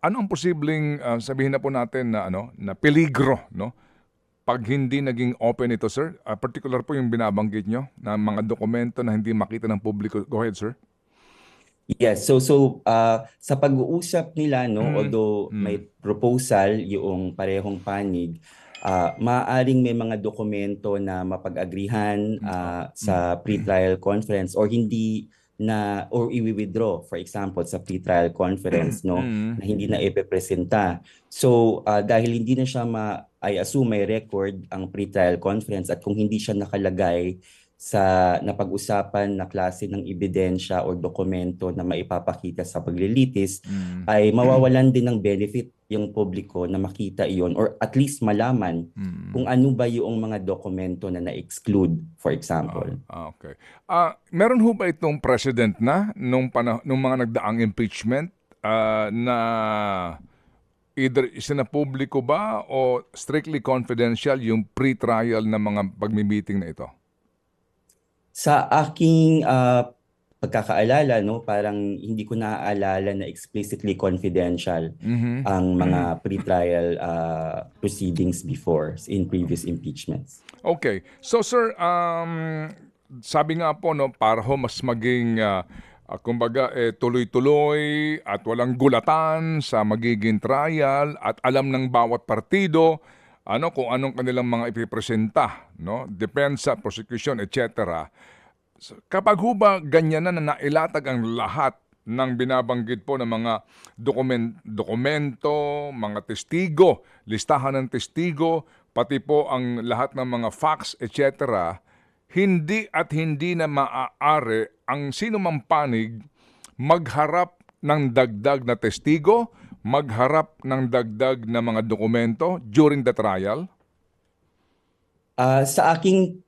ano ang posibleng sabihin na po natin na na peligro, no? Pag hindi naging open ito, sir, particular po yung binabanggit nyo na mga dokumento na hindi makita ng publiko. Go ahead, sir. Yes, sa pag-uusap nila, no, Mm. although may Mm. proposal yung parehong panig, maaaring may mga dokumento na mapag-agrihan Mm. sa pre-trial conference or hindi na or i-withdraw, for example, sa pre-trial conference, no, Mm. na hindi na ipepresenta. So dahil hindi na siya I assume may record ang pre-trial conference at kung hindi siya nakalagay sa napag-usapan na klase ng ebidensya o dokumento na maipapakita sa paglilitis, Mm. ay mawawalan din ng benefit yung publiko na makita iyon or at least malaman Mm. kung ano ba yung mga dokumento na na-exclude, for example. Okay. Meron ho ba itong president na nung mga nagdaang impeachment na either isinapubliko ba o strictly confidential yung pre-trial na mga pagmi-meeting na ito? Sa aking pagkakaalala, no, parang hindi ko naaalala na explicitly confidential Mhm. ang mga pre-trial proceedings before in previous impeachments. Okay. So sir, sabi nga po no para ho mas maging kumbaga tuloy-tuloy at walang gulatan sa magiging trial at alam ng bawat partido kung anong kanilang mga ipipresenta, no? Depensa, prosecution, etc. Kapag ho ba ganyan na nailatag ang lahat ng binabanggit po ng mga dokumento, mga testigo, listahan ng testigo, pati po ang lahat ng mga facts, etc., hindi na maaari ang sino mang panig magharap ng dagdag na testigo, magharap ng dagdag na mga dokumento during the trial? Sa aking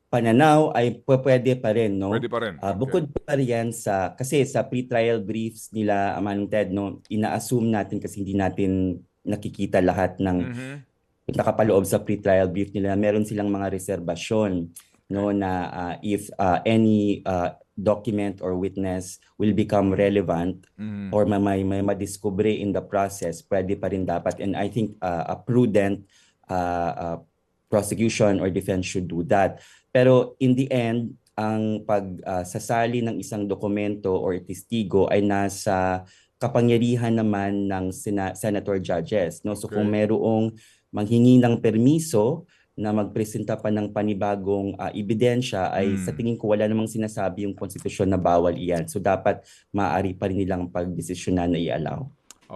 pananaw ay pwede pa rin, no? Pwede pa rin. Okay. Bukod pa riyan kasi sa pre-trial briefs nila, Manong Ted, no, ina-assume natin kasi hindi natin nakikita lahat ng nakapaloob sa pre-trial brief nila. Meron silang mga reserbasyon, no, na if any document or witness will become relevant or may madiscover in the process, pwede pa rin dapat. And I think a prudent prosecution or defense should do that. Pero in the end, ang pagsasali ng isang dokumento or testigo ay nasa kapangyarihan naman ng senator judges, no? So kung merong manghingi ng permiso na magpresenta pa ng panibagong ebidensya ay sa tingin ko wala namang sinasabi yung konstitusyon na bawal iyan. So dapat maaari pa rin nilang pagdesisyonan na i-allow.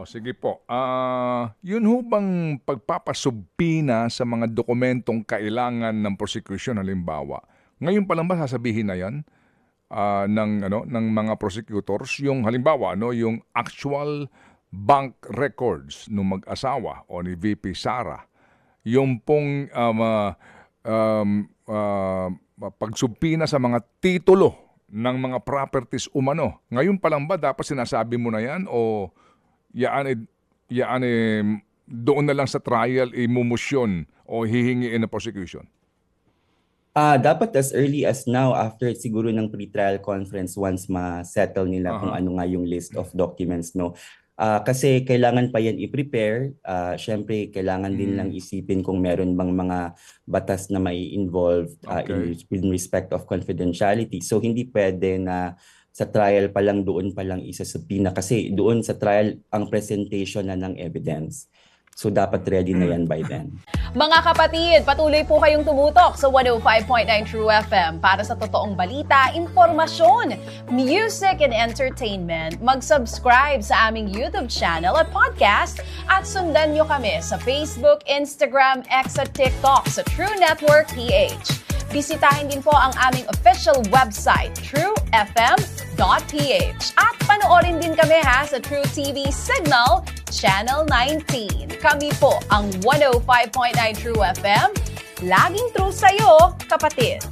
Sige po. Yun ho bang pagpapasubpina sa mga dokumentong kailangan ng prosecution halimbawa? Ngayon pa lang ba sasabihin na yan ng mga prosecutors yung halimbawa yung actual bank records ng mag-asawa o ni VP Sara, yung pong pagsubpina sa mga titulo ng mga properties umano. Ngayon pa lang ba dapat sinasabi mo na yan o doon na lang sa trial imumusyon o hihingiin na prosecution? Dapat as early as now, after siguro ng pre-trial conference, once ma-settle nila kung ano nga yung list of documents, no? Kasi kailangan pa yan i-prepare. Syempre, kailangan din lang isipin kung meron bang mga batas na may involved in respect of confidentiality. So hindi pwede na sa trial pa lang doon pa lang isasubpina kasi doon sa trial ang presentation na ng evidence. So dapat ready na yan by then. Mga kapatid, patuloy po kayong tumutok sa 105.9 True FM para sa totoong balita, impormasyon, music and entertainment. Mag-subscribe sa aming YouTube channel at podcast at sundan nyo kami sa Facebook, Instagram, X at TikTok sa True Network PH. Bisitahin din po ang aming official website, truefm.ph. At panoorin din kami sa True TV Signal, Channel 19. Kami po ang 105.9 True FM. Laging true sa'yo, kapatid.